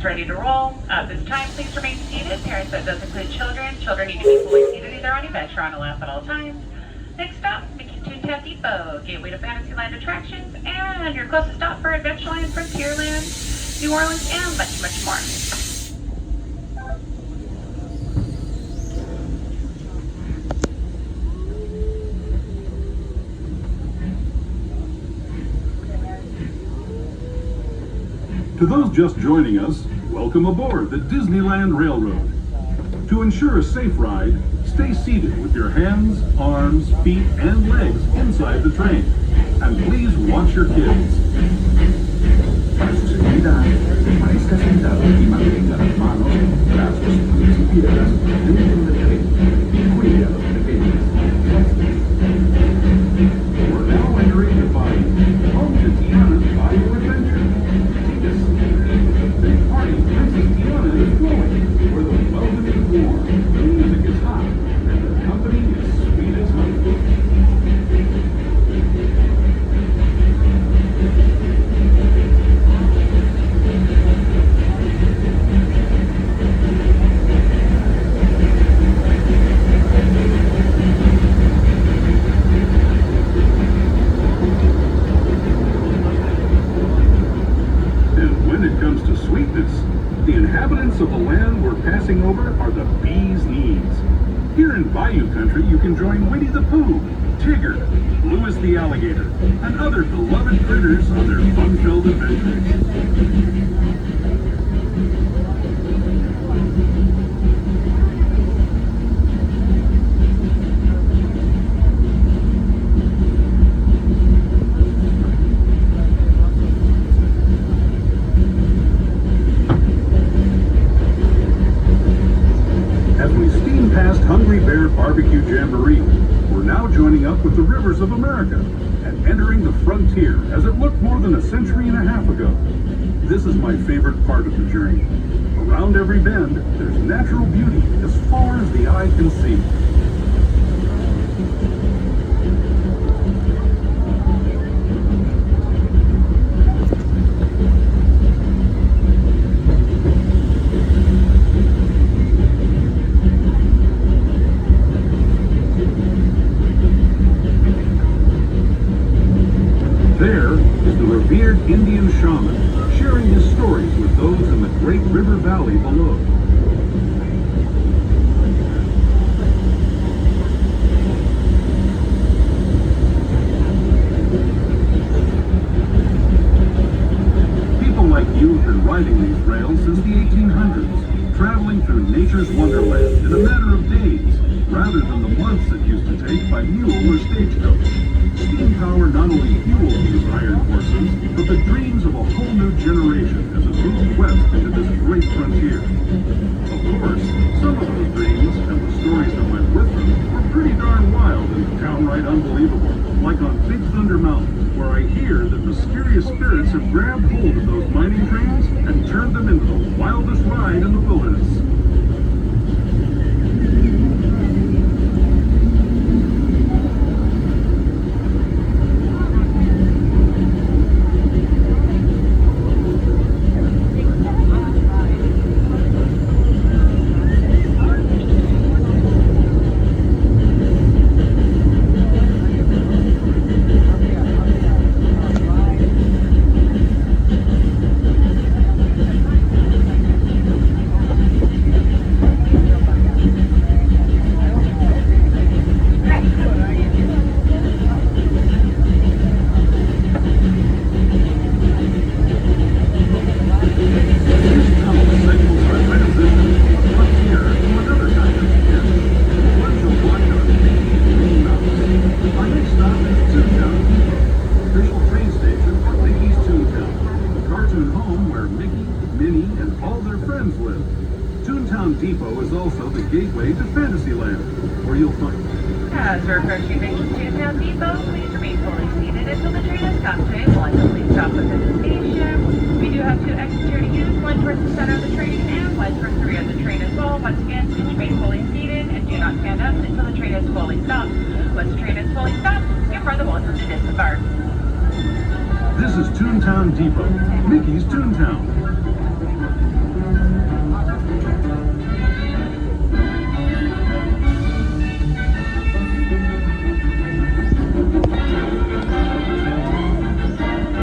ready to roll. At this time, please remain seated. Parents, that does include children. Children need to be fully seated either on a bench or on a lap at all times. Next stop, Toontown Depot, gateway to Fantasyland attractions, and your closest stop for Adventureland, Frontierland, New Orleans, and much, much more. To those just joining us, welcome aboard the Disneyland Railroad. To ensure a safe ride, stay seated with your hands, arms, feet, and legs inside the train. And please watch your kids. Para su seguridad, permanezca sentado y mantenga las manos, brazos, pies y piernas dentro del tren y cuide a los pequeños. We're now entering the Bayou, home to Tiana's Bayou Adventure. Take a seat. The big party Princess Tiana is going, where the welcome is warm, the music is hot, and the company is sweet as honey. The inhabitants of the land we're passing over are the bee's knees. Here in Bayou country, you can join Winnie the Pooh, Tigger, Louis the Alligator, and other beloved critters on their fun-filled adventures. Hungry Bear Barbecue Jamboree. We're now joining up with the rivers of America and entering the frontier as it looked more than a century and a half ago. This is my favorite part of the journey. Around every bend, there's natural beauty as far as the eye can see. There is the revered Indian shaman sharing his stories with those in the great river valley below. People like you have been riding these rails since the 1800s, traveling through nature's wonderland in a matter of days, rather than the months it used to take by mule or stagecoach. Steam power not only fueled these iron horses, but the dreams of a whole new generation as it moved west into this great frontier. Of course, some of those dreams and the stories that went with them were pretty darn wild and downright unbelievable, like on Big Thunder Mountain, where I hear that mysterious spirits have grabbed hold of those mining trains and turned them into the wildest ride in the wilderness. Toontown Depot is also the gateway to Fantasyland, where you'll find... As we're approaching Toontown Depot, please remain fully seated until the train has come to a politely stop within the station. We do have two exits here to use, one towards the center of the train and one towards the rear of the train as well. Once again, please remain fully seated and do not stand up until the train is fully stopped. Once the train is fully stopped, you're more than welcome to disembark. This is Toontown Depot, Mickey's Toontown.